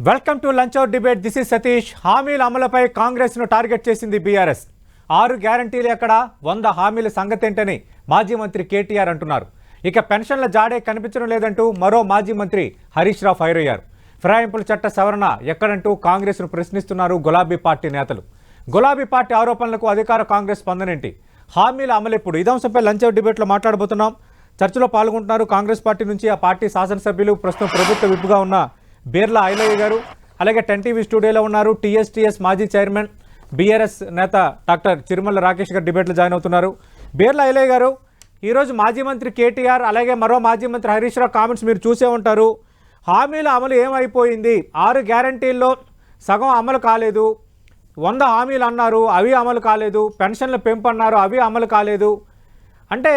Welcome to lunch hour debate. This is Satish. హామీల అమలుపై కాంగ్రెస్ను టార్గెట్ చేసింది బీఆర్ఎస్. 6 గ్యారంటీలు ఎక్కడ, 100 హామీల సంగతేంటని మాజీ మంత్రి కేటీఆర్ అంటున్నారు. ఇక పెన్షన్ల జాడే కనిపించడం లేదంటూ మరో మాజీ మంత్రి హరీష్ రావు ఫైర్ అయ్యారు. ఫిరాయింపుల చట్ట సవరణ ఎక్కడంటూ కాంగ్రెస్ను ప్రశ్నిస్తున్నారు గులాబీ పార్టీ నేతలు. గులాబీ పార్టీ ఆరోపణలకు అధికార కాంగ్రెస్ స్పందనేంటి, హామీల అమలెప్పుడు? ఇదే అంశంపై లంచ్ అవర్ డిబేట్లో మాట్లాడబోతున్నాం. చర్చలో పాల్గొంటున్నారు కాంగ్రెస్ పార్టీ నుంచి ఆ పార్టీ శాసనసభ్యులు, ప్రస్తుతం ప్రభుత్వ విప్గా ఉన్న బీర్లా ఐలయ్య గారు, అలాగే 10 టీవీ స్టూడియోలో ఉన్నారు టీఎస్టీఎస్ మాజీ చైర్మన్ బీఆర్ఎస్ నేత డాక్టర్ చిరుమల రాకేష్ గారు డిబేట్లో జాయిన్ అవుతున్నారు. బీర్లా ఐలయ్య గారు, ఈరోజు మాజీ మంత్రి కేటీఆర్ అలాగే మరో మాజీ మంత్రి హరీష్ రావు కామెంట్స్ మీరు చూసే ఉంటారు. హామీల అమలు ఏమైపోయింది? 6 గ్యారంటీల్లో సగం అమలు కాలేదు. 100 హామీలు అన్నారు, అవి అమలు కాలేదు. పెన్షన్ల పెంపు అన్నారు, అవి అమలు కాలేదు. అంటే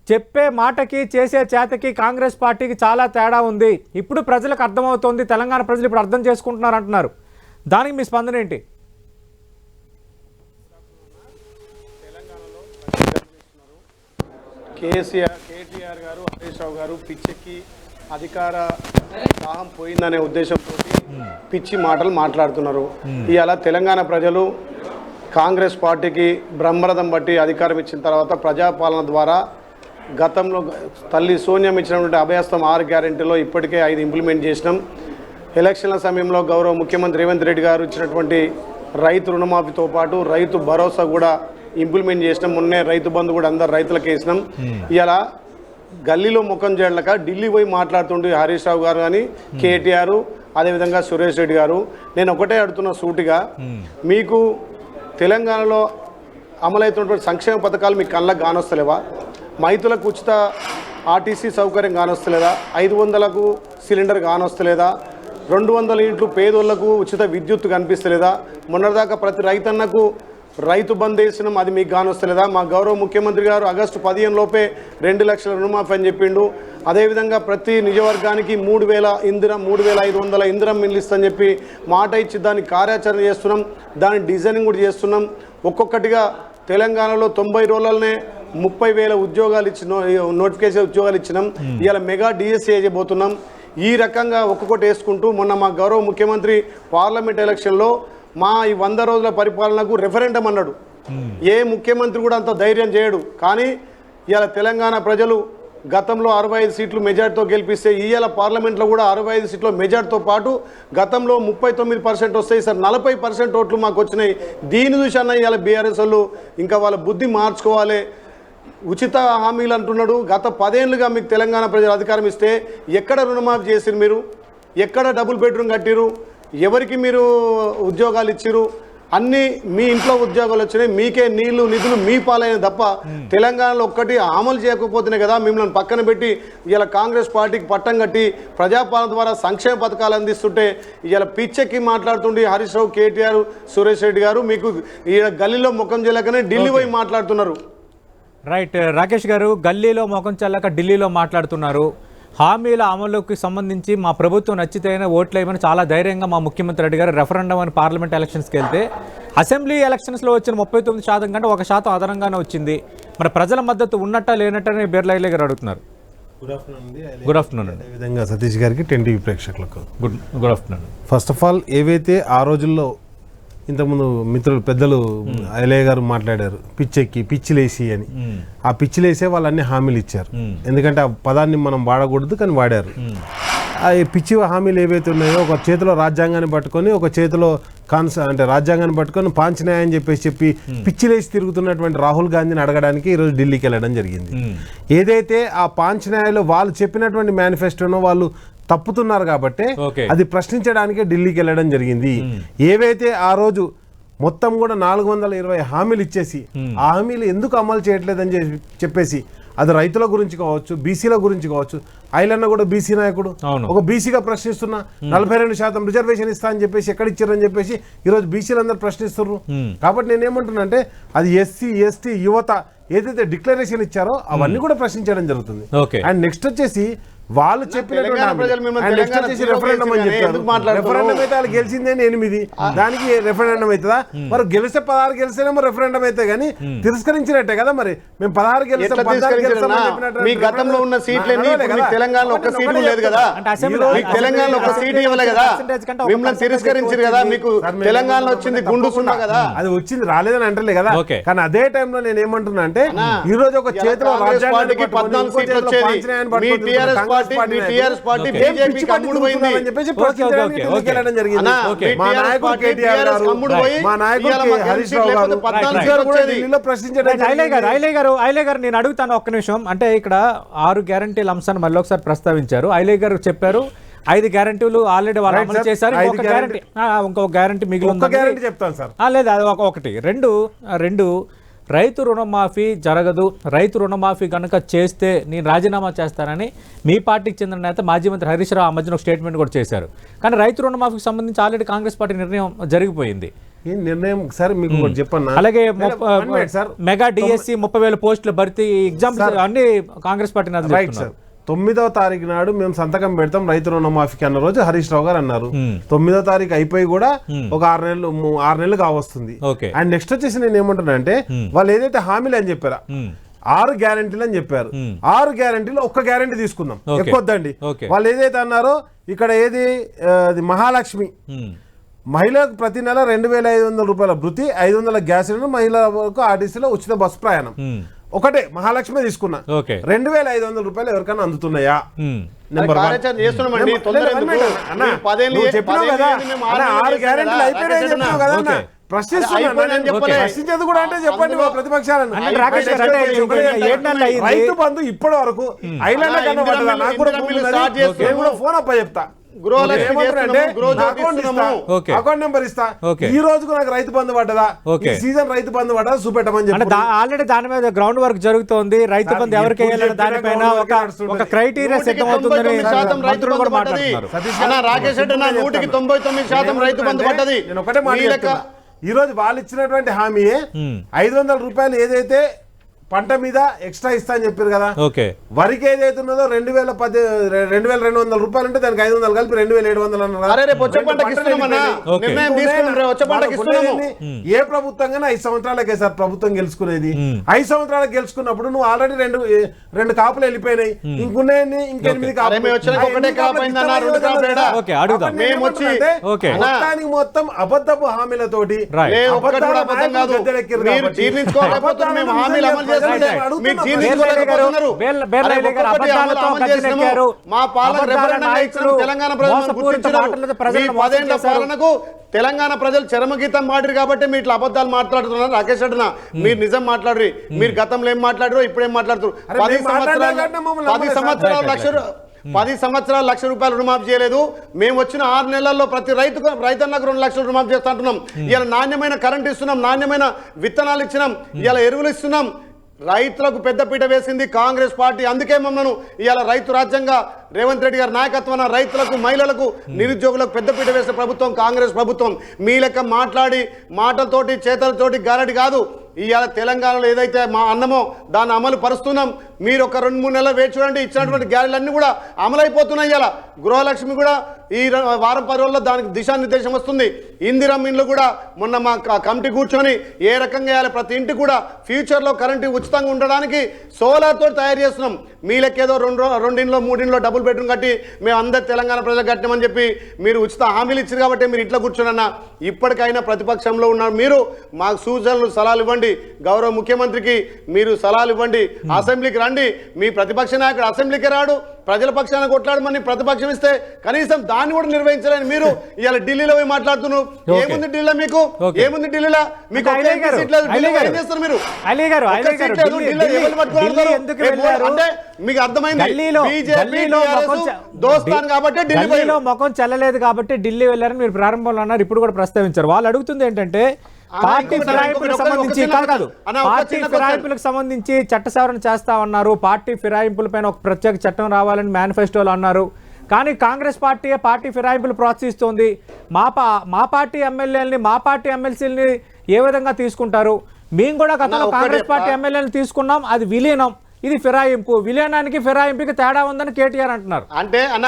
చెప్పే మాటకి చేసే చేతకి కాంగ్రెస్ పార్టీకి చాలా తేడా ఉంది. ఇప్పుడు ప్రజలకు అర్థమవుతోంది, తెలంగాణ ప్రజలు ఇప్పుడు అర్థం చేసుకుంటున్నారు అంటున్నారు. దానికి మీ స్పందన ఏంటి? కేటీఆర్ గారు, హరీష్ రావు గారు పిచ్చికి అధికార దాహం పోయిందనే ఉద్దేశంతో పిచ్చి మాటలు మాట్లాడుతున్నారు. ఇవాళ తెలంగాణ ప్రజలు కాంగ్రెస్ పార్టీకి బ్రహ్మరథం బట్టి అధికారం ఇచ్చిన తర్వాత ప్రజాపాలన ద్వారా గతంలో తల్లి సోనియం ఇచ్చినటువంటి అభయస్థం 6 గ్యారెంటీలో ఇప్పటికే 5 ఇంప్లిమెంట్ చేసినాం. ఎలక్షన్ల సమయంలో గౌరవ ముఖ్యమంత్రి రేవంత్ రెడ్డి గారు ఇచ్చినటువంటి రైతు రుణమాఫీతో పాటు రైతు భరోసా కూడా ఇంప్లిమెంట్ చేసినాం. మొన్నే రైతు బంధు కూడా అందరు రైతులకు వేసినాం. ఇలా గల్లీలో ముఖం చేయలేక ఢిల్లీ పోయి మాట్లాడుతుండే హరీష్ రావు గారు కానీ, కేటీఆర్, అదేవిధంగా సురేష్ రెడ్డి గారు, నేను ఒకటే అడుగుతున్న సూటిగా, మీకు తెలంగాణలో అమలవుతున్నటువంటి సంక్షేమ పథకాలు మీకు కళ్ళకు కానొస్తలేవా? రైతులకు ఉచిత ఆర్టీసీ సౌకర్యం కానొస్తలేదా? 500లకు సిలిండర్ కానొస్తలేదా? 200 యూనిట్లు పేదోళ్లకు ఉచిత విద్యుత్ కనిపిస్తలేదా? మొన్నటిదాకా ప్రతి రైతన్నకు రైతు బంద్ వేసినాం, అది మీకు కానొస్తలేదా? మా గౌరవ ముఖ్యమంత్రి గారు ఆగస్టు 15 లోపే 2 లక్షల రుణమాఫీ అని చెప్పిండు. అదేవిధంగా ప్రతి నియోజకవర్గానికి 3,500 ఇందిరం ఇల్లు ఇస్తని చెప్పి మాట ఇచ్చి దాన్ని కార్యాచరణ చేస్తున్నాం. దాని డిజైనింగ్ కూడా చేస్తున్నాం. ఒక్కొక్కటిగా తెలంగాణలో 90 రోజులనే 30,000 ఉద్యోగాలు నోటిఫికేషన్ ఉద్యోగాలు ఇచ్చినాం. ఇవాళ మెగా డిఎస్సీ చేయబోతున్నాం. ఈ రకంగా ఒక్కొక్కటి వేసుకుంటూ మొన్న మా గౌరవ ముఖ్యమంత్రి పార్లమెంట్ ఎలక్షన్లో మా ఈ 100 రోజుల పరిపాలనకు రెఫరెండం అన్నాడు. ఏ ముఖ్యమంత్రి కూడా అంత ధైర్యం చేయడు. కానీ ఇవాళ తెలంగాణ ప్రజలు గతంలో 65 సీట్లు మెజార్టీతో గెలిపిస్తే ఇవాళ పార్లమెంట్లో కూడా 65 సీట్ల మెజార్టీతో పాటు గతంలో 39% వస్తాయి సార్, 40% ఓట్లు మాకు వచ్చినాయి. దీని చూసి అన్న ఇవాళ బీఆర్ఎస్ వాళ్ళు ఇంకా వాళ్ళ బుద్ధి మార్చుకోవాలి. ఉచిత హామీలు అంటున్నాడు. గత 10 ఏళ్ళుగా మీకు తెలంగాణ ప్రజలు అధికారం ఇస్తే ఎక్కడ రుణమాఫీ చేసిరు? మీరు ఎక్కడ డబుల్ బెడ్రూమ్ కట్టిరు? ఎవరికి మీరు ఉద్యోగాలు ఇచ్చిరు? అన్నీ మీ ఇంట్లో ఉద్యోగాలు వచ్చినాయి, మీకే నీళ్లు నిధులు మీ పాలైన తప్ప తెలంగాణలో ఒక్కటి అమలు చేయకపోతేనే కదా మిమ్మల్ని పక్కన పెట్టి ఇలా కాంగ్రెస్ పార్టీకి పట్టం కట్టి ప్రజాపాలన ద్వారా సంక్షేమ పథకాలు అందిస్తుంటే ఇలా పిచ్చెక్కి మాట్లాడుతుండే హరీష్ రావు, కేటీఆర్, సురేష్ రెడ్డి గారు మీకు ఈ గల్లీలో ముఖం చేయలేకనే ఢిల్లీ పోయి మాట్లాడుతున్నారు. రైట్ రాకేష్ గారు, గల్లీలో ముఖం చెల్లక ఢిల్లీలో మాట్లాడుతున్నారు. హామీల అమలుకి సంబంధించి మా ప్రభుత్వం నచ్చితేనే ఓట్లు వేయమని చాలా ధైర్యంగా మా ముఖ్యమంత్రి రెడ్డి గారు రెఫరెండం అని పార్లమెంట్ ఎలక్షన్స్కి వెళ్తే అసెంబ్లీ ఎలక్షన్స్లో వచ్చిన 39% కంటే 1% అదనంగానే వచ్చింది. మరి ప్రజల మద్దతు ఉన్నట్టా లేనట్టని బీర్లా ఐలయ్య గారు అడుగుతున్నారు. గుడ్ ఆఫ్టర్నూన్ అండి. అదేవిధంగా సతీష్ గారికి 10 టీవీ ప్రేక్షకులకు good afternoon. First of all, ఏవైతే ఆ రోజుల్లో ఇంతకుముందు మిత్రులు పెద్దలు ఐలయ్య గారు మాట్లాడారు పిచ్చెక్కి పిచ్చిలేసి అని, ఆ పిచ్చిలేసే వాళ్ళు అన్ని హామీలు ఇచ్చారు. ఎందుకంటే ఆ పదాన్ని మనం వాడకూడదు కానీ వాడారు. ఆ పిచ్చి హామీలు ఏవైతే ఉన్నాయో, ఒక చేతిలో రాజ్యాంగాన్ని పట్టుకొని, ఒక చేతిలో అంటే రాజ్యాంగాన్ని పట్టుకొని పాంచనాయ అని చెప్పి పిచ్చిలేసి తిరుగుతున్నటువంటి రాహుల్ గాంధీని అడగడానికి ఈరోజు ఢిల్లీకి వెళ్ళడం జరిగింది. ఏదైతే ఆ పాంచనాయలో వాళ్ళు చెప్పినటువంటి మేనిఫెస్టోనో వాళ్ళు తప్పుతున్నారు కాబట్టి అది ప్రశ్నించడానికే ఢిల్లీకి వెళ్ళడం జరిగింది. ఏవైతే ఆ రోజు మొత్తం కూడా 420 హామీలు ఇచ్చేసి ఆ హామీలు ఎందుకు అమలు చేయట్లేదని చెప్పేసి, అది రైతుల గురించి కావచ్చు, బీసీల గురించి కావచ్చు. ఐలన్న కూడా బీసీ నాయకుడు, ఒక బీసీగా ప్రశ్నిస్తున్నా 42% రిజర్వేషన్ ఇస్తా అని చెప్పేసి ఎక్కడ ఇచ్చారని చెప్పేసి ఈరోజు బీసీలందరూ ప్రశ్నిస్తున్నారు. కాబట్టి నేనేమంటున్నా అంటే అది ఎస్సీ, ఎస్టీ, యువత ఏదైతే డిక్లరేషన్ ఇచ్చారో అవన్నీ కూడా ప్రశ్నించడం జరుగుతుంది. అండ్ నెక్స్ట్ వచ్చేసి వాళ్ళు చెప్పినటువంటి తెలంగాణ ప్రజలు మిమ్మల్ని ఆయన తెలంగాణ నెక్స్ట్ వచ్చేసి తీర్పు రెఫరెండం అని చేసి ఎందుకు చెప్తారు. మాట్లాడుతున్నారు? రెఫరెండం అయితే వాళ్ళు గెలిచిందే 8 దానికి రెఫరెండం అవుతుందా? మరి గెలిస్తే 16 గెలిస్తేనేమో రెఫరెండం అయితే కానీ తిరస్కరించినట్టే కదా. మరి మేము 16 గెలిస్తాం ఎట్లా 14 గెలిస్తాం తీసుకెళ్ళినా? అని చెప్పినటువంటి మీ గతంలో ఉన్న సీట్లన్నీ నడవలే ఇప్పుడు మీకు కదా. తెలంగాణలో ఒక్క ఒకటి సీటు లేదు కదా. అంటే అసెంబ్లీ- మీకు తెలంగాణలో ఒక్క సీటు ఇవ్వలే కదా. మిమ్మల్ని తిరస్కరించారు కదా. మీకు తెలంగాణలో వచ్చింది గుండు సున్నా కదా. అది వచ్చింది రాలేదని అంటలే కదా. ఓకే. కానీ అదే టైంలో నేను ఏమంటున్నా అంటే ఈ రోజు ఒక చేతిలో కాంగ్రెస్ పార్టీకి 14 సీట్లు వచ్చేది. మీ టీఆర్ఎస్ పార్టీ బీజేపీకి అమ్ముడు పోయింది. ఓకే, అన్నా, ఓకే. మీ మా TRS నాయకుడు పార్టీ కేటీఆర్ గారు, అమ్ముడు పోయి మా నాయకుడు ఇవాళ మాకు హరీష్ సీట్లు రావు గారు, లేకపోతే 14 రైట్, సీట్లు వచ్చేది. ఢిల్లీలో ప్రశ్నించడం ఐలే గారు నేను అడుగుతాను ఒక్క నిమిషం. అంటే 6 గ్యారంటీల అంశాన్ని మళ్ళీ ఒకసారి ప్రస్తావించారు. ఐలే గారు చెప్పారు 5 గ్యారంటీలు ఆల్రెడీ వాళ్ళు రైట్ అమలు సార్, చేశారు. 5 ఇంకొక గ్యారంటీ ఇంకొక గ్యారంటీ మిగిలి ఒక్క గ్యారెంటీ చెప్తాను సార్. లేదు అది ఒకటి. రెండు రైతు రుణమాఫీ జరగదు, రైతు రుణమాఫీ కనుక చేస్తే నేను రాజీనామా చేస్తానని మీ పార్టీకి చెందిన నేత మాజీ మంత్రి హరీష్ రావు ఆ మధ్యన ఒక స్టేట్మెంట్ కూడా చేశారు. కానీ రైతు రుణమాఫీకి సంబంధించి ఆల్రెడీ కాంగ్రెస్ పార్టీ నిర్ణయం జరిగిపోయింది. ఈ నిర్ణయం సార్ మీకు ఒకటి చెప్పన్నా. అలాగే One minute, sir. Mega DSC 30,000 పోస్టుల భర్తీ ఎగ్జామ్స్ అన్ని కాంగ్రెస్ పార్టీ నేతలు రైట్ సార్. 9వ తారీఖు నాడు మేము సంతకం పెడతాం రైతు రుణమాఫీకి అన్న రోజు హరీష్ రావు గారు అన్నారు. 9వ తారీఖు అయిపోయి కూడా ఒక 6 నెలలు కావస్తుంది. ఓకే. అండ్ నెక్స్ట్ వచ్చేసి నేను ఏమంటున్నా అంటే వాళ్ళు ఏదైతే హామీలు అని చెప్పారా 6 గ్యారెంటీలు అని చెప్పారు. 6 గ్యారెంటీలు ఒక్క గ్యారెంటీ తీసుకుందాం, ఎక్కువద్దండి. వాళ్ళు ఏదైతే అన్నారో ఇక్కడ ఏది మహాలక్ష్మి మహిళలకు ప్రతి నెల 2,500 రూపాయల భృతి, 500 గ్యాస్ సిలిండర్, మహిళలకు ఆర్టీసీలో ఉచిత బస్సు ప్రయాణం. ఒకటే మహాలక్ష్మి తీసుకున్నా. 2,500 రూపాయలు ఎవరికైనా అందుతున్నాయా? నెంబర్ 1. ప్రశ్నించేది కూడా అంటే చెప్పండి ప్రతిపక్షాలను. రైతు బంధు ఇప్పటి వరకు ఐలాండ్ కన్నా పడ్డదా? నాకు కూడా ఫోన్ అప్ప చెప్తా. అకౌంట్ నెంబర్ ఇస్తా. ఈ రోజుకు నాకు రైతు బంధు పడ్డదా, ఈ సీజన్ రైతు బంధు పడ్డదా చూపెట్టమని చెప్పి ఆల్రెడీ దాని మీద గ్రౌండ్ వర్క్ జరుగుతోంది. రైతు బంధు ఎవరికి వేయాలని దానిపైన ఒక క్రైటీరియా సిద్ధమవుతుందని మంత్రులు కూడా మాట్లాడుతున్నారు. రాకేష్ రెడ్డి 99% రైతు బంధు పడ్డది. నేను ఒకటే మాట చెప్తున్నా. ఈ రోజు వాళ్ళు ఇచ్చినటువంటి హామీయే 500 రూపాయలు ఏదైతే పంట మీద ఎక్స్ట్రా ఇస్తా అని చెప్పారు కదా. వరికి ఏదైతే ఉన్నదో 2,200 రూపాయలు అంటే దానికి 500 కలిపి 2,700 అన్నారు. ఏ ప్రభుత్వంగానే 5 సంవత్సరాలకే సార్ ప్రభుత్వం గెలుచుకునేది. 5 సంవత్సరాలకు గెలుచుకున్నప్పుడు నువ్వు ఆల్రెడీ రెండు కాపులు వెళ్ళిపోయినాయి, ఇంకున్నాయని ఇంకెనిమిది మొత్తానికి మొత్తం అబద్ధపు హామీలతోటి తెలంగాణ ప్రజలు చరమగీతం మాట్లాడారు కాబట్టి మీరు ఇట్లా అబద్ధాలు మాట్లాడుతున్నారు. రాకేష్ రెడ్డి మీరు నిజం మాట్లాడరు. మీరు గతంలో ఏం మాట్లాడారో ఇప్పుడేం మాట్లాడుతున్నారు. 10 సంవత్సరాలు 1,00,000 రూపాయలు రుణమాఫీ చేయలేదు. మేము వచ్చిన 6 నెలల్లో ప్రతి రైతన్నకు 2 లక్షలు రుణమాఫీ చేస్తా అంటున్నాం. ఇలా నాణ్యమైన కరెంట్ ఇస్తున్నాం, నాణ్యమైన విత్తనాలు ఇచ్చినాం, ఇలా ఎరువులు ఇస్తున్నాం. రైతులకు పెద్దపీట వేసింది కాంగ్రెస్ పార్టీ. అందుకే మమ్మల్ని ఇవాళ రైతు రాజ్యంగా రేవంత్ రెడ్డి గారి నాయకత్వాన రైతులకు, మహిళలకు, నిరుద్యోగులకు పెద్దపీట వేసిన ప్రభుత్వం కాంగ్రెస్ ప్రభుత్వం. మీ లెక్క మాటలతోటి చేతలతోటి గారడి కాదు. ఇవాళ తెలంగాణలో ఏదైతే మా అన్నమో దాన్ని అమలు పరుస్తున్నాం. మీరు ఒక 2-3 నెలలు వేచి చూడండి, ఇచ్చినటువంటి గ్యారెంటీలన్నీ కూడా అమలైపోతున్నాయి. ఇలా గృహలక్ష్మి కూడా ఈ వారం 10 రోజుల్లో దానికి దిశానిర్దేశం వస్తుంది. ఇందిరమ్మ ఇండ్లు కూడా మొన్న మా కమిటీ కూర్చొని ఏ రకంగా వేయాలి, ప్రతి ఇంటికి కూడా ఫ్యూచర్లో కరెంటు ఉచితంగా ఉండడానికి సోలార్తో తయారు చేస్తున్నాం. మీ లెక్కేదో 2 ఇండ్లో 3 ఇండ్లో డబుల్ బెడ్రూమ్ కట్టి మేము అందరు తెలంగాణ ప్రజలకు కట్టామని చెప్పి మీరు ఉచిత హామీలు ఇచ్చారు కాబట్టి మీరు ఇట్లా కూర్చోనన్నా. ఇప్పటికైనా ప్రతిపక్షంలో ఉన్నారు మీరు, మాకు సూచనలు సలహాలు ఇవ్వండి. గౌరవ ముఖ్యమంత్రికి మీరు సలహాలు ఇవ్వండి. అసెంబ్లీకి రండి. మీ ప్రతిపక్ష నాయకుడు అసెంబ్లీకి రాడు, ప్రజల పక్షాన కొట్లాడమని ప్రతిపక్షం ఇస్తే కనీసం దాన్ని కూడా నిర్వహించలేని మీరు ఇవాళ ఢిల్లీలో పోయి మాట్లాడుతున్నారు. ఏముంది ఢిల్లీలో మీకు? ఏముంది ఢిల్లీలో మీకు? అంటే మీకు అర్థమైంది దోస్తాను కాబట్టి ఢిల్లీలో ముఖం చెల్లలేదు కాబట్టి ఢిల్లీ వెళ్ళారని మీరు ప్రారంభంలో అన్నారు, ఇప్పుడు కూడా ప్రస్తావించారు. వాళ్ళు అడుగుతుంది ఏంటంటే పార్టీ ఫిరాయింపులకు సంబంధించి చట్ట సవరణ చేస్తా ఉన్నారు. పార్టీ ఫిరాయింపులపైన ఒక ప్రత్యేక చట్టం రావాలని మేనిఫెస్టోలో అన్నారు. కానీ కాంగ్రెస్ పార్టీ ఫిరాయింపులు ప్రోత్సహిస్తోంది. మా పార్టీ ఎమ్మెల్యేలని, మా పార్టీ ఎమ్మెల్సీలని ఏ విధంగా తీసుకుంటారు? మేము కూడా గతంలో కాంగ్రెస్ పార్టీ ఎమ్మెల్యేలను తీసుకున్నాం, అది విలీనం. ఇది ఫిరాయింపు, విలీనానికి ఫిరాయింపుకి తేడా ఉందని కేటీఆర్ అంటున్నారు. అంటే అన్న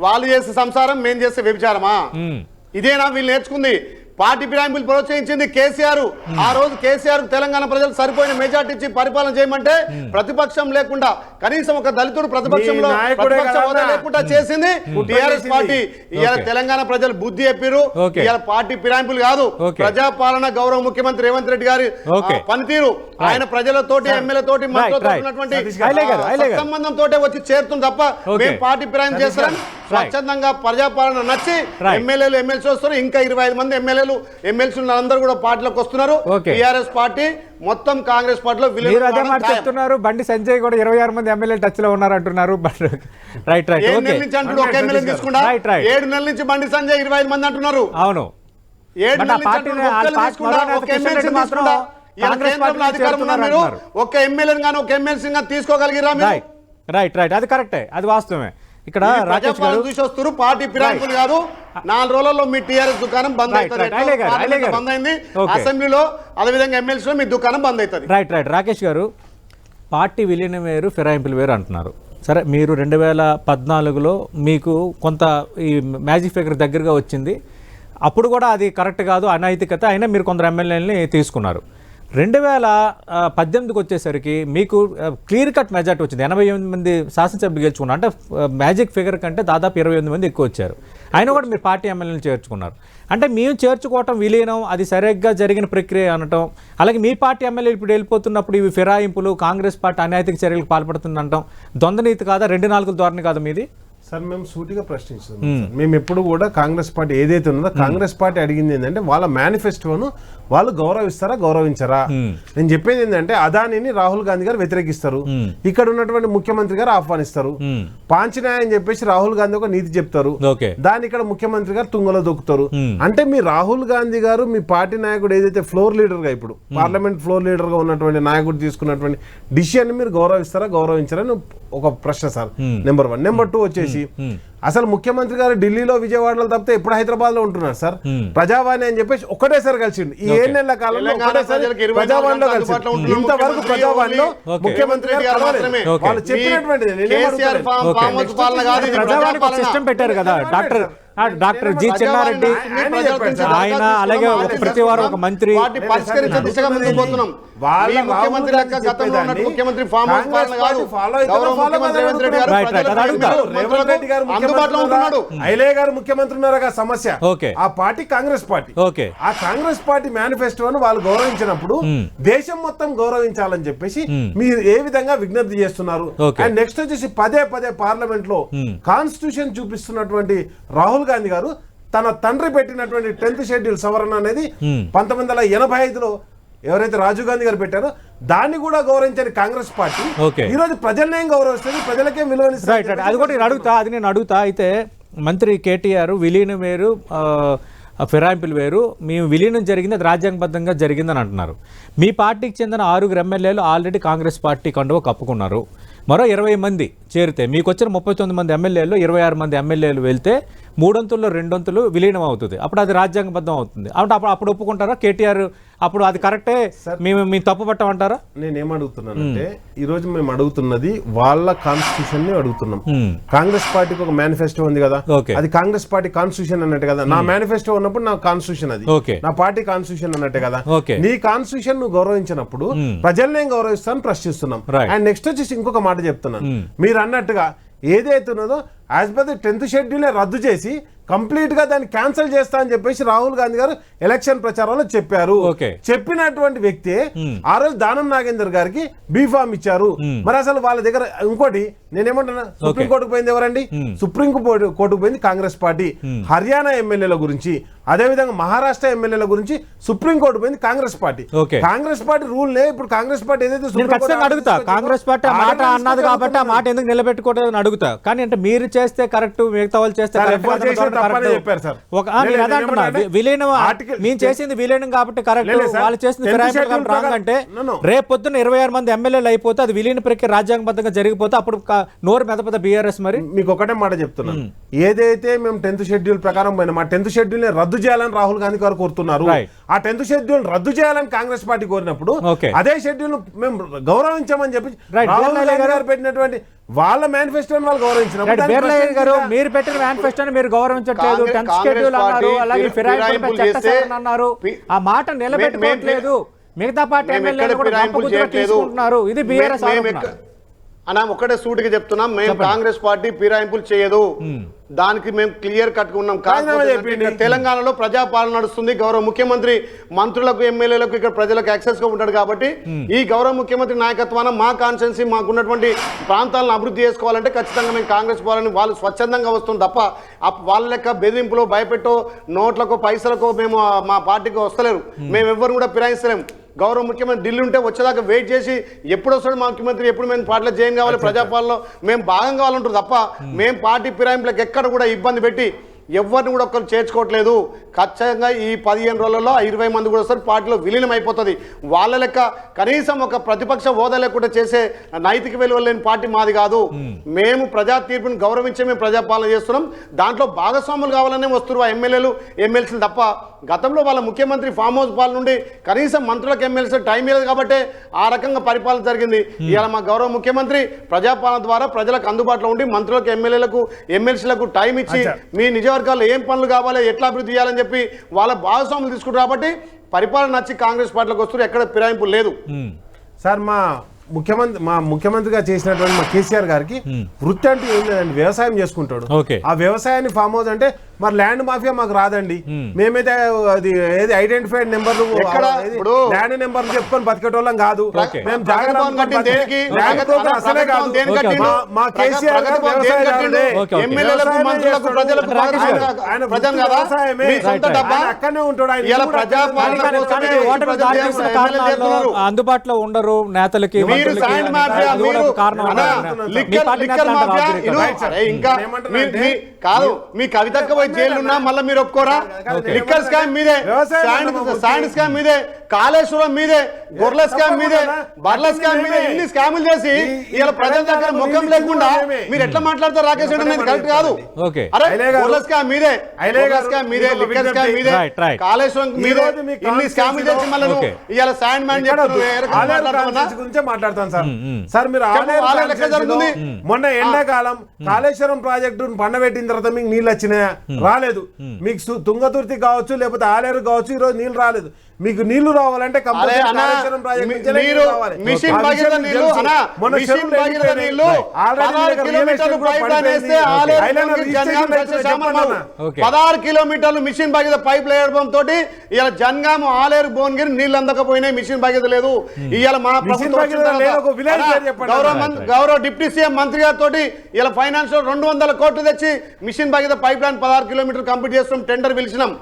వాళ్ళు చేసే సంసారం మేము చేసే వ్యభిచారమా? ఇదేనా వీళ్ళు నేర్చుకుంది? పార్టీ ఫిరాయింపులు ప్రోత్సహించింది కేసీఆర్. ఆ రోజు కేసీఆర్ తెలంగాణ ప్రజలు సరిపోయిన మెజార్టీ ఇచ్చి పరిపాలన చేయమంటే ప్రతిపక్షం లేకుండా, కనీసం ఒక దళితుడు ప్రతిపక్షంలో హోదా లేకుండా చేసింది టీఆర్ఎస్ పార్టీ. ఇవాళ తెలంగాణ ప్రజలు బుద్ధి చెప్పారు. ఇవాళ పార్టీ ఫిరాయింపులు కాదు, ప్రజాపాలన గౌరవ ముఖ్యమంత్రి రేవంత్ రెడ్డి గారి పనితీరు, ఆయన ప్రజలతోటి ఎమ్మెల్యేతోటి సంబంధంతో వచ్చి చేరుతుంది తప్ప మేము పార్టీ ఫిరాయింపు చేస్తారని స్వచ్ఛందంగా ప్రజాపాలన నచ్చి ఎమ్మెల్యేలు ఎమ్మెల్సీ వస్తారు. ఇంకా 25 మంది ఎమ్మెల్సీలు అందరూ కూడా పార్టీలోకి వస్తున్నారు. టీఆర్ఎస్ పార్టీ మొత్తం కాంగ్రెస్ పార్టీలో చెప్తున్నారు. బండి సంజయ్ కూడా 26 మంది ఎమ్మెల్యేలు టచ్ లో ఉన్నారు అంటున్నారు. రైట్ రైట్ 7 నెలల నుంచి అంటున్నారు. ఒక ఎమ్మెల్యే తీసుకుంటా 7 నెలల నుంచి బండి సంజయ్ 25 మంది అంటున్నారు. అవును, 7 నెలల నుంచి ఒక ఎమ్మెల్యే గానీ ఒక ఎమ్మెల్సీ గానీ తీసుకోగలిగిరా? రైట్ రైట్, అది కరెక్టే, అది వాస్తవమే. ఇక్కడ రాకేష్ గారు చూసి వస్తారు. పార్టీ ఫిరాయింపులు కాదు. 4 రోజుల్లో మీ టీఆర్ఎస్ దుకాణం బంద్ అవుతుంది. బంద్ అయింది అసెంబ్లీలో, అదేవిధంగా ఎమ్మెల్సీలో మీ దుకాణం బంద్ అవుతుంది. Right right. రాకేష్ గారు, పార్టీ విలీనం వేరు, ఫిరాయింపులు వేరు అంటున్నారు. సరే, మీరు 2014లో మీకు కొంత ఈ మ్యాజిక్ ఫిగర్ దగ్గరగా వచ్చింది. అప్పుడు కూడా అది కరెక్ట్ కాదు, అనైతికత, అయినా మీరు కొందరు ఎమ్మెల్యేలని తీసుకున్నారు. 2018కి వచ్చేసరికి మీకు క్లియర్ కట్ మెజార్టీ వచ్చింది. 88 మంది శాసనసభ్యులు గెలుచుకున్నారు. అంటే మ్యాజిక్ ఫిగర్ కంటే దాదాపు 28 మంది ఎక్కువ వచ్చారు. అయినా కూడా మీరు పార్టీ ఎమ్మెల్యేలను చేర్చుకున్నారు. అంటే మేము చేర్చుకోవటం విలీనం అది సరిగ్గా జరిగిన ప్రక్రియ అనటం, అలాగే మీ పార్టీ ఎమ్మెల్యేలు ఇప్పుడు వెళ్ళిపోతున్నప్పుడు ఇవి ఫిరాయింపులు, కాంగ్రెస్ పార్టీ అనైతిక చర్యలకు పాల్పడుతుందంటాం దొందనీతి కాదా? 2-4 ధోరణి కాదా మీది? సార్, మేము సూటిగా ప్రశ్నిస్తున్నాం. మేము ఎప్పుడు కూడా కాంగ్రెస్ పార్టీ ఏదైతే ఉన్నదో కాంగ్రెస్ పార్టీ అడిగింది ఏంటంటే వాళ్ళ మేనిఫెస్టోను వాళ్ళు గౌరవిస్తారా గౌరవించరా? నేను చెప్పేది ఏంటంటే అదానిని రాహుల్ గాంధీ గారు వ్యతిరేకిస్తారు, ఇక్కడ ఉన్నటువంటి ముఖ్యమంత్రి గారు ఆహ్వానిస్తారు. పాంచినాయ అని చెప్పేసి రాహుల్ గాంధీ ఒక నీతి చెప్తారు, దాన్ని ఇక్కడ ముఖ్యమంత్రి గారు తుంగలో దొక్కుతారు. అంటే మీ రాహుల్ గాంధీ గారు మీ పార్టీ నాయకుడు ఏదైతే ఫ్లోర్ లీడర్ గా, ఇప్పుడు పార్లమెంట్ ఫ్లోర్ లీడర్ గా ఉన్నటువంటి నాయకుడు తీసుకున్నటువంటి డిసిషన్ మీరు గౌరవిస్తారా గౌరవించారా అని ఒక ప్రశ్న సార్. నెంబర్ 1. నెంబర్ 2 వచ్చేసి అసలు ముఖ్యమంత్రి గారు ఢిల్లీలో విజయవాడలో తప్పితే ఎప్పుడు హైదరాబాద్ లో ఉంటున్నారు సార్. ప్రజావాణి అని చెప్పేసి ఒకటేసారి కలిసిండు ఈ 7 నెలల కాలంలో. ప్రజావాణిలో కలిసి ఇంతవరకు ప్రజావాణిలో ముఖ్యమంత్రి గారు వాళ్ళు చెప్పినటువంటి సిస్టమ్ పెట్టారు కదా డాక్టర్ జి చెన్నారెడ్డి ఆయన, అలాగే ప్రతి వారం ఒక మంత్రి. ముఖ్యమంత్రి లెక్క గతంలో ఉన్నట్టు ముఖ్యమంత్రి ఫామ్ హౌస్ పాలన కాదు. అందుబాటులో ఉంటున్నాడు. ఐలే గారు ముఖ్యమంత్రి ఉన్నారుగా సమస్య. ఆ పార్టీ కాంగ్రెస్ పార్టీ. ఆ కాంగ్రెస్ పార్టీ మేనిఫెస్టోను వాళ్ళు గౌరవించినప్పుడు దేశం మొత్తం గౌరవించాలని చెప్పేసి మీరు ఏ విధంగా విజ్ఞప్తి చేస్తున్నారు? అండ్ నెక్స్ట్ వచ్చేసి పదే పార్లమెంట్ లో కాన్స్టిట్యూషన్ చూపిస్తున్నటువంటి రాహుల్ గాంధీ గారు తన తండ్రి పెట్టినటువంటి 10th షెడ్యూల్ సవరణ అనేది 1985లో ఎవరైతే రాజీవ్ గాంధీ గారు పెట్టారో దాన్ని కూడా గౌరవించని కాంగ్రెస్ పార్టీ ఈ రోజు ప్రజలనేం గౌరవిస్తుంది, ప్రజలకేం విలువనిస్తుంది? అది కూడా నేను అడుగుతా. అయితే మంత్రి కేటీఆర్ విలీనం వేరు, ఫిరాయింపులు వేరు, మేము విలీనం జరిగింది అది రాజ్యాంగబద్ధంగా జరిగిందని అంటున్నారు. మీ పార్టీకి చెందిన 6 ఎమ్మెల్యేలు ఆల్రెడీ కాంగ్రెస్ పార్టీ కండువ కప్పుకున్నారు. మరో 20 మంది చేరితే మీకు వచ్చిన 39 మంది ఎమ్మెల్యేలు 26 మంది ఎమ్మెల్యేలు వెళ్తే 3 వంతుల్లో 2 వంతులు విలీనం అవుతుంది. అప్పుడు అది రాజ్యాంగబద్ధం అవుతుంది. అప్పుడు ఒప్పుకుంటారా కేటీఆర్? అప్పుడు అది కరెక్టే, మేము తప్పు పట్టమంటారా? నేనేమడుగుతున్నానంటే ఈ రోజు మేము అడుగుతున్నది వాళ్ళ కాన్స్టిట్యూషన్ ని అడుగుతున్నాం. కాంగ్రెస్ పార్టీకి ఒక మేనిఫెస్టో ఉంది కదా, అది కాంగ్రెస్ పార్టీ కాన్స్టిట్యూషన్ అన్నట్టు కదా. నా మేనిఫెస్టో ఉన్నప్పుడు నా కాన్స్టిట్యూషన్ అది, నా పార్టీ కాన్స్టిట్యూషన్ అన్నట్టే కదా. నీ కాన్స్టిట్యూషన్ నువ్వు గౌరవించినప్పుడు ప్రజల్ని గౌరవిస్తాను ప్రశ్నిస్తున్నాం. అండ్ నెక్స్ట్ వచ్చేసి ఇంకొక మాట చెప్తున్నాను, మీరు అన్నట్టుగా ఏదైతే ఉన్నదో as per the 10th schedule రద్దు చేసి కంప్లీట్ గా దాన్ని క్యాన్సిల్ చేస్తా అని చెప్పేసి రాహుల్ గాంధీ గారు ఎలక్షన్ ప్రచారంలో చెప్పారు. చెప్పినటువంటి వ్యక్తి ఆ రోజు దానం నాగేందర్ గారికి బీఫామ్ ఇచ్చారు. మరి అసలు వాళ్ళ దగ్గర ఇంకోటి నేనేమంటున్నా, సుప్రీం కోర్టుకు పోయింది ఎవరండి? సుప్రీం కోర్టుకు పోయింది కాంగ్రెస్ పార్టీ. హర్యానా ఎమ్మెల్యేల గురించి, అదేవిధంగా మహారాష్ట్ర ఎమ్మెల్యేల గురించి సుప్రీం కోర్టు పోయింది Congress party. Congress party rule నే ఇప్పుడు కాంగ్రెస్ పార్టీ ఏదైతే అడుగుతా, కాంగ్రెస్ పార్టీ ఆ మాట అన్నది కాబట్టి ఆ మాట ఎందుకు నిలబెట్టుకోవడం అడుగుతా. కానీ అంటే మీరు చేస్తే కరెక్ట్, మిగతా వాళ్ళు చేస్తే విలీనం మేము చేసింది విలీనం కాబట్టి కరెక్ట్, వాళ్ళు చేసింది రాంగ్ అంటే రేపు పొద్దున్న 26 మంది ఎమ్మెల్యేలు అయిపోతే అది విలీన ప్రక్రియ రాజ్యాంగబద్ధంగా జరిగిపోతే అప్పుడు నోరు మెదపద బీఆర్ఎస్. మరి మీకు ఒకటే మాట చెప్తున్నాను, ఏదైతే మేము 10th షెడ్యూల్ ప్రకారం పోయినా మా 10th షెడ్యూల్ రద్దు చేయాలని రాహుల్ గాంధీ గారు కోరుతున్నారు. Right. ఆ 10th షెడ్యూల్ రద్దు చేయాలని కాంగ్రెస్ పార్టీ కోరినప్పుడు Okay. అదే షెడ్యూల్ మేము గౌరవించామని చెప్పి Right. రాహుల్ బీర్లా గాంధీ గారు పెట్టినటువంటి వాళ్ళ మేనిఫెస్టోని వాళ్ళు గౌరవించినప్పుడు దాన్ని బీర్లా గారు ప్రశ్నించగా- మీరు పెట్టిన మేనిఫెస్టోని మీరు గౌరవించట్లేదు, కాంగ్రెస్ 10th షెడ్యూల్ అన్నారు, పార్టీ అలాగే ఫిరాయింపులపై ఫిరాయింపులు చట్ట చేస్తే సవరణ అన్నారు, ఆ మాట నిలబెట్టుకోవట్లేదు. మిగతా పార్టీ మేము ఎమ్మెల్యేలు ఎక్కడ కూడా ఫిరాయింపులు గొప్ప గుర్తుగా చేయట్లేదు. తీసుకుంటున్నారు. ఇది బీఆర్ఎస్ మేము ఆరోపణ. అన్నా ఒకటే సూటిగా చెప్తున్నాం, మేము చెప్పండి. కాంగ్రెస్ పార్టీ ఫిరాయింపులు చేయదు. దానికి మేము క్లియర్ కట్ ఉన్నాం. రాజీనామా కాకపోతే చేయండి. ఇక్కడ తెలంగాణలో ప్రజాపాలన నడుస్తుంది. గౌరవ ముఖ్యమంత్రి మంత్రులకు ఎమ్మెల్యేలకు ఇక్కడ ప్రజలకు యాక్సెస్ గా ఉంటాడు కాబట్టి ఈ గౌరవ ముఖ్యమంత్రి నాయకత్వాన మా కాన్స్టిట్యున్సీ మాకున్నటువంటి ప్రాంతాలను అభివృద్ధి చేసుకోవాలంటే ఖచ్చితంగా మేము కాంగ్రెస్ పాలని వాళ్ళు స్వచ్ఛందంగా వస్తుంది తప్ప వాళ్ళ లెక్క బెదిరింపులో భయపెట్టో నోట్లకో పైసలకో మేము మా పార్టీకి వస్తలేరు. మేము ఎవ్వరు కూడా ఫిరాయిస్తలేము. గౌరవ ముఖ్యమంత్రి ఢిల్లీ ఉంటే వచ్చేదాకా వెయిట్ చేసి ఎప్పుడు వస్తాడు మా ముఖ్యమంత్రి, ఎప్పుడు మేము పార్టీలో జయం కావాలి, ప్రజాపాలనలో మేము భాగం కావాలంటారు తప్ప మేము పార్టీ ఫిరాయింపులకు ఎక్కడ కూడా ఇబ్బంది పెట్టి ఎవరిని కూడా ఒక్కరు చేర్చుకోవట్లేదు. ఖచ్చితంగా ఈ 15 రోజులలో 20 మంది కూడా వస్తారు, పార్టీలో విలీనం అయిపోతుంది. వాళ్ళ లెక్క కనీసం ఒక ప్రతిపక్ష హోదా లేకుండా చేసే నైతిక విలువలు లేని పార్టీ మాది కాదు. మేము ప్రజా తీర్పుని గౌరవించే మేము ప్రజాపాలన చేస్తున్నాం. దాంట్లో భాగస్వాములు కావాలనే వస్తున్నారు ఆ ఎమ్మెల్యేలు ఎమ్మెల్సీలు తప్ప గతంలో వాళ్ళ ముఖ్యమంత్రి ఫామ్ హౌస్ పాలన నుండి కనీసం మంత్రులకు ఎమ్మెల్సీ టైం లేదు కాబట్టి ఆ రకంగా పరిపాలన జరిగింది. ఇవాళ మా గౌరవ ముఖ్యమంత్రి ప్రజాపాలన ద్వారా ప్రజలకు అందుబాటులో ఉండి మంత్రులకు ఎమ్మెల్యేలకు ఎమ్మెల్సీలకు టైం ఇచ్చి మీ నిజవర్గాల్లో ఏం పనులు కావాలి, ఎట్లా అభివృద్ధి చేయాలని చెప్పి వాళ్ళ భాగస్వాములు తీసుకుంటారు కాబట్టి పరిపాలన నచ్చి కాంగ్రెస్ పార్టీలకు వస్తున్నారు. ఎక్కడ ఫిరాయింపు లేదు. సార్ మా ముఖ్యమంత్రిగా చేసినటువంటి మా కేసీఆర్ గారికి వృత్తి అంటే ఏం లేదండి, వ్యవసాయం చేసుకుంటాడు. Okay. ఆ వ్యవసాయాన్ని ఫామ్ హౌస్ అంటే మరి ల్యాండ్ మాఫియా మాకు రాదండి. మేమైతే అది ఏది ఐడెంటిఫైడ్ నెంబర్లు ఎక్కడ? ఇప్పుడు ల్యాండ్ నెంబర్లు చెప్పుకొని బతికేటోళ్ళం కాదు. Okay. మేము ప్రగతిభవన్ కట్టింది దేనికి? అసలే కాదు. దేనికి కట్టిండు? మా కేసీఆర్ గారు ప్రగతిభవన్ దేనికి కట్టిండు? వ్యవసాయదారుడే. ఎమ్మెల్యేలకు, మంత్రులకు, ప్రజలకు ఆయన ప్రజలు కదా? వ్యవసాయమే. మీ సొంత డబ్బా? ఆయన అక్కడనే ఉంటాడు. ఆయన ఇలా కూడా ప్రజాపాలన కానీ కోసమే ఓటమి ప్రజలు దారి తీసిన ఎమ్మెల్యేలు కారణాల్లో చేస్తున్నారు. అందుబాటులో ఉండరు నేతలకి, మీరు మంత్రులకి. శాండ్ మాఫియా, అది కూడా మీరు ఒక కారణం అన్నా, అన్నారు. మీ లిక్కర్ పార్టీ లిక్కర్ నేతలు మాఫియా, అంటారు ఇను, రాజకీయ అరే ఇంకా కాదు మీ కవితక్క పోయి జైలు ఉన్నా మళ్ళీ మీరు ఒప్పుకోరా? లిక్కర్ స్కామ్ మీదే, శాండ్ స్కామ్ మీదే, కాళేశ్వరం మీదే, గొర్రెల స్కామ్ మీదే, బర్ల స్కామ్ మీదే, ఇన్ని స్కాములు చేసి ఇలా ప్రజల దగ్గర ముఖం లేకుండా మీరు ఎట్లా మాట్లాడతారు? రాకేష్ రెడ్డి అనేది కరెక్ట్ కాదు. ఓకే. అరే గొర్రెల స్కామ్ మీదే, గొర్రెల స్కామ్ మీదే, లిక్కర్ స్కామ్ మీదే, Right. కాళేశ్వరం మీదే, ఇన్ని స్కాములు చేసి మళ్ళీ ఇలా శాండ్ మ్యాన్ గురించే మాట్లాడతాను సార్. సార్ మీరు ఆలేరు ఎక్కడ జరుగుతుంది? మొన్న ఎండాకాలం కాళేశ్వరం ప్రాజెక్టు పండబెట్టిన తర్వాత మీకు నీళ్ళు వచ్చినాయా? రాలేదు. మీకు తుంగతుర్తి కావచ్చు లేకపోతే ఆలేరు కావచ్చు, ఈ రోజు నీళ్ళు రాలేదు. మీకు నీళ్లు రావాలంటే మిషన్ భగీరథ నీళ్లు 16 కిలోమీటర్లు మిషన్ భగీరథ పైప్ వేయడం తోటి ఇలా జన్గాము ఆలేరు భువనగిరి నీళ్లు అందకపోయినాయి. మిషన్ భగీరథ లేదు. ఇవాళ మా గౌరవ డిప్యూటీ సీఎం మంత్రి గారితో ఇలా ఫైనాన్షియల్ 200 కోట్లు తెచ్చి మిషన్ భగీరథ పైప్ లైన్ 16 కిలోమీటర్లు కంప్లీట్ చేస్తున్నాం. టెండర్ పిలిచినాం.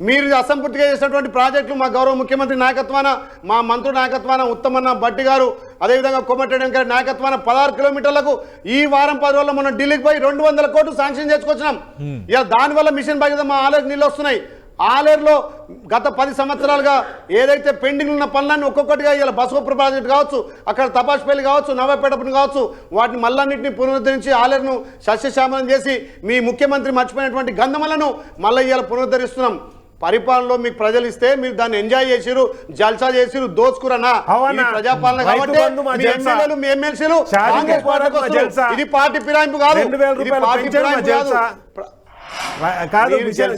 మీరు అసంపూర్తిగా చేసినటువంటి ప్రాజెక్టులు మా గౌరవ ముఖ్యమంత్రి నాయకత్వాన, మా మంత్రుల నాయకత్వాన, ఉత్తమన్న భట్టి గారు, అదేవిధంగా కోమటిరెడ్డి గారి నాయకత్వాన 16 కిలోమీటర్లకు ఈ వారం 10 రోజుల్లో మనం ఢిల్లీకి పోయి 200 కోట్లు శాంక్షన్ చేసుకొచ్చినాం. ఇలా దానివల్ల మిషన్ భగీరథ మా ఆలేరు నీళ్ళు వస్తున్నాయి. ఆలేరులో గత 10 సంవత్సరాలుగా ఏదైతే పెండింగ్ ఉన్న పనులన్నీ ఒక్కొక్కటిగా ఇలా బసవపుర ప్రాజెక్టు కావచ్చు, అక్కడ తపాష్పల్లి కావచ్చు, నవాపేటపల్లి కావచ్చు, వాటిని మళ్ళన్నింటినీ పునరుద్ధరించి ఆలేరును సస్యశ్యామలం చేసి మీ ముఖ్యమంత్రి మర్చిపోయినటువంటి గంధమలను మళ్ళీ ఇలా పునరుద్ధరిస్తున్నాం. పరిపాలనలో మీకు ప్రజలు ఇస్తే మీరు దాన్ని ఎంజాయ్ చేసిరు, జల్సా చేసిరు, దోచుకురన్నా. ప్రజాపాలన కాబట్టి మీ ఎమ్మెల్యేలు, మీ ఎమ్మెల్సీలు ఇది పార్టీ ఫిరాయింపు కాదు. కాదు మిషన్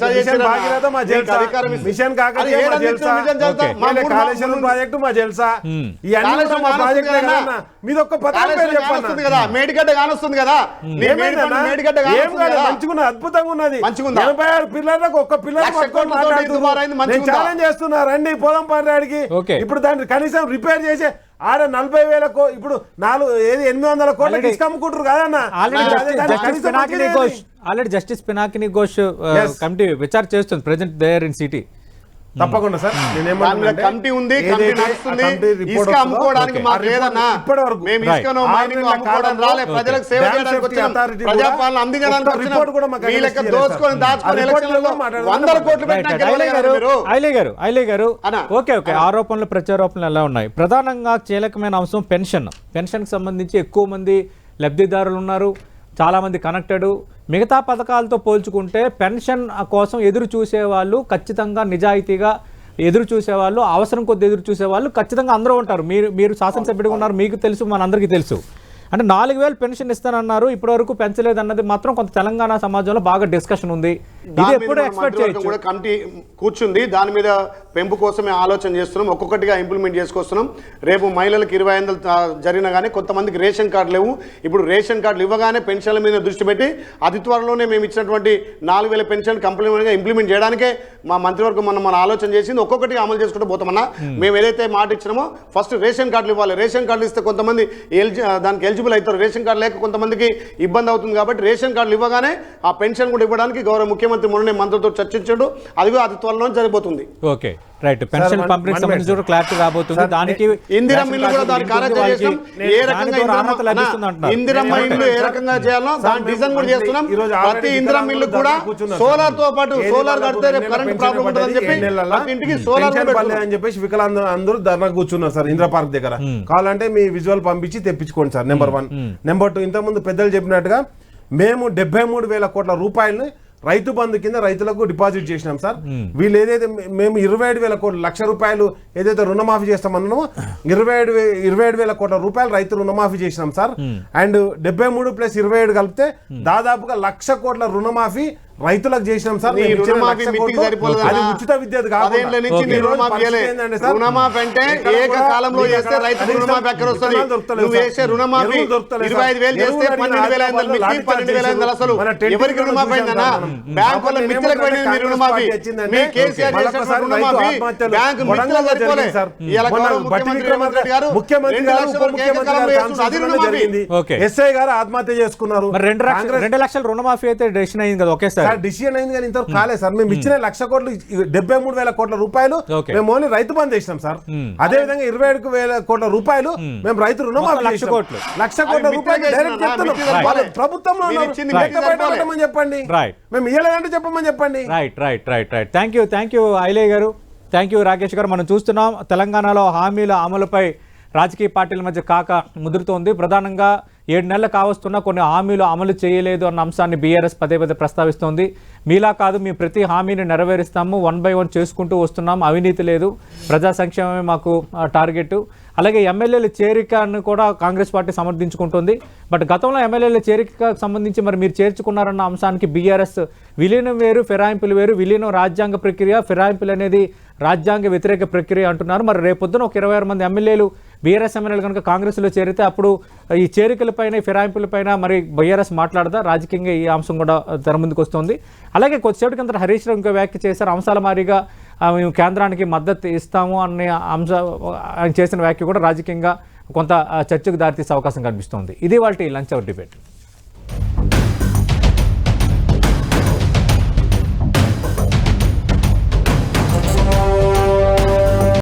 భాగీరథ మా జల్సా, మిషన్ కాకతీయ మా జల్సా, కాళేశ్వరం ప్రాజెక్టు మా జల్సా. ఇవన్నీ మా ప్రాజెక్ట్ మీద ఒక్క వస్తుంది కదా, మేడిగడ్డ కానొస్తుంది కదా, మంచిగా అద్భుతంగా ఉన్నది. 86 పిల్లలకు ఒక్క పిల్లలు ఛాలెంజ్ చేస్తున్నారు. రండి పోదాం పర్యాడికి. ఇప్పుడు దాన్ని కనీసం రిపేర్ చేసి ఆడ 40,000 ఇప్పుడు 800 కోట్లకి ఇసుక అమ్ముకుంటారు కదన్నా. Already justice Pinakini Ghosh committee విచారణ చేస్తుంది ప్రెజెంట్ దేర్ ఇన్ సిటీ. తప్పకుండా సార్, కమిటీ ఉంది, ఇసుక అమ్ముకోవడానికి మాకు లేదన్నా. మేము ఇసుకను మైనింగ్ అమ్ముకోవడానికి రాలే, ప్రజలకు సేవ చేయడానికి వచ్చినాం, ప్రజాపాలన అందించడానికి వచ్చినాం. మీ లెక్క దోచుకొని దాచుకొని ఎలక్షన్లలో 100 కోట్లు పెట్టినా ఐలే గారు ఓకే ఆరోపణలు ప్రత్యారోపణలు ఎలా ఉన్నాయి? ప్రధానంగా కీలకమైన అంశం పెన్షన్ కి సంబంధించి ఎక్కువ మంది లబ్ధిదారులు ఉన్నారు. చాలామంది కనెక్టెడ్. మిగతా పథకాలతో పోల్చుకుంటే పెన్షన్ కోసం ఎదురు చూసేవాళ్ళు ఖచ్చితంగా నిజాయితీగా ఎదురు చూసేవాళ్ళు, అవసరం కొద్ది ఎదురు చూసేవాళ్ళు ఖచ్చితంగా అందరూ ఉంటారు. మీరు శాసనసభ్యుడిగా ఉన్నారు, మీకు తెలుసు, మనందరికీ తెలుసు. అంటే 4,000 పెన్షన్ ఇస్తానన్నారు, ఇప్పటివరకు పెంచలేదు అన్నది మాత్రం కొంత తెలంగాణ సమాజంలో బాగా డిస్కషన్ ఉంది. ఇది ఎప్పుడు ఎక్స్పెక్ట్ చేయొచ్చు? కూడా కమిటీ కూర్చుంది, దాని మీద పెంపు కోసమే ఆలోచన చేస్తున్నాం, ఒక్కొక్కటిగా ఇంప్లిమెంట్ చేసుకొస్తున్నాం. రేపు మహిళలకు 2500 జరిగినా కానీ కొంతమందికి రేషన్ కార్డు లేవు. ఇప్పుడు రేషన్ కార్డులు ఇవ్వగానే పెన్షన్ల మీద దృష్టి పెట్టి అతి త్వరలోనే మేము ఇచ్చినటువంటి 4,000 పెన్షన్ కంప్లీట్గా ఇంప్లిమెంట్ చేయడానికే మా మంత్రివర్గం మన ఆలోచన చేసింది. ఒక్కొక్కటిగా అమలు చేసుకుంటూ పోతామన్నా. మేము ఏదైతే మాట ఇచ్చినామో ఫస్ట్ రేషన్ కార్డులు ఇవ్వాలి. రేషన్ కార్డులు ఇస్తే కొంతమంది దానికి ఎలిజిబుల్ అవుతారు. రేషన్ కార్డు లేక కొంతమందికి ఇబ్బంది అవుతుంది కాబట్టి రేషన్ కార్డులు ఇవ్వగానే ఆ పెన్షన్ కూడా ఇవ్వడానికి గౌరవ ముఖ్యమంత్రి మొన్న మంత్రులతో చర్చించాడు. అది అతి త్వరలో జరిగిపోతుంది. Okay, right. పెన్షన్ పంపిణీ సంబంధించి కూడా క్లారిటీ రాబోతుంది. దానికి ఇందిరమ్మ ఇల్లు కూడా దాని కార్యక్రమం చేస్తాం. ఏ రకంగా ఇందిరమ్మ ఇల్లు ఏ రకంగా చేయాలో దాని డిజైన్ కూడా చేస్తున్నాం. ప్రతి ఇందిరమ్మ ఇల్లు కూడా సోలార్ తో పాటు సోలార్ కడితే కరెంట్ ప్రాబ్లం ఉంటుందని చెప్పి ప్రతి ఇంటికి సోలార్ అని చెప్పేసి వికలాంగులు అందరూ ధర్నా కూర్చున్నారు సార్ ఇందిరా పార్క్ దగ్గర. కావాలంటే మీ విజువల్ పంపించి తెప్పించుకోండి సార్. నెంబర్ 1. నెంబర్ 2, ఇంతకుముందు పెద్దలు చెప్పినట్టుగా మేము 73,000 కోట్ల రూపాయలని రైతు బంధు కింద రైతులకు డిపాజిట్ చేసినాం సార్. వీళ్ళు ఏదైతే మేము 27,000 కోట్ల లక్ష రూపాయలు ఏదైతే రుణమాఫీ చేస్తామన్నామో 27,000 కోట్ల రూపాయలు రైతు రుణమాఫీ చేసినాం సార్. అండ్ 73 + 27 కలిపితే దాదాపుగా 1,00,000 కోట్ల రుణమాఫీ రైతులకు చేసినాం సార్. అది ఉచిత విద్య ఎస్ఐ గారు ఆత్మహత్య చేసుకున్నారు. 2 లక్షల రుణమాఫీ అయితే డెసిషన్ అయింది కదా ఒకేసారి. డిసిజన్ అయింది కానీ ఇంతవరకు కాలేదు సార్. మేము ఇచ్చిన 1,00,000 కోట్లు 73,000 కోట్ల రూపాయలు మేము ఓన్లీ రైతు బంధు చేసినాం సార్. అదే విధంగా 21,000 కోట్ల రూపాయలు మేము రైతు రుణమాఫీ 1,00,000 కోట్ల రూపాయలు డైరెక్ట్ చెప్తున్నాం. వాళ్ళు ప్రభుత్వంలో చెప్పండి, మేము ఇయ్యలేదంటే చెప్పమని చెప్పండి. రైట్. థ్యాంక్ యూ ఐలయ్య గారు, థ్యాంక్ యూ రాకేష్ గారు. మనం చూస్తున్నాం తెలంగాణలో హామీల అమలుపై రాజకీయ పార్టీల మధ్య కాక ముదురుతోంది. ప్రధానంగా 7 నెలలు కావస్తున్నా కొన్ని హామీలు అమలు చేయలేదు అన్న అంశాన్ని బీఆర్ఎస్ పదే ప్రస్తావిస్తోంది. మీలా కాదు, మేము ప్రతి హామీని నెరవేరుస్తాము, 1 by 1 చేసుకుంటూ వస్తున్నాం, అవినీతి లేదు, ప్రజా సంక్షేమమే మాకు టార్గెట్. అలాగే ఎమ్మెల్యేల చేరికను కూడా కాంగ్రెస్ పార్టీ సమర్థించుకుంటుంది. బట్ గతంలో ఎమ్మెల్యేల చేరికకు సంబంధించి మరి మీరు చేర్చుకున్నారన్న అంశానికి బీఆర్ఎస్ విలీనం వేరు, ఫిరాయింపులు వేరు. విలీనం రాజ్యాంగ ప్రక్రియ, ఫిరాయింపులు అనేది రాజ్యాంగ వ్యతిరేక ప్రక్రియ అంటున్నారు. మరి రేపొద్దున ఒక 26 మంది ఎమ్మెల్యేలు బీఆర్ఎస్ ఎమ్మెల్యేలు కనుక కాంగ్రెస్లో చేరితే అప్పుడు ఈ చేరికలపైన, ఫిరాయింపులపైన మరి బీఆర్ఎస్ మాట్లాడదా? రాజకీయంగా ఈ అంశం కూడా తెర ముందుకు వస్తుంది. అలాగే కొద్దిసేపటి కింద హరీష్ రావు ఇంకో వ్యాఖ్య చేశారు. అంశాల మారిగా మేము కేంద్రానికి మద్దతు ఇస్తాము అనే ఆయన చేసిన వ్యాఖ్య కూడా రాజకీయంగా కొంత చర్చకు దారితీసే అవకాశం కనిపిస్తోంది. ఇది వాళ్ళ లంచ్ అవర్ డిబేట్.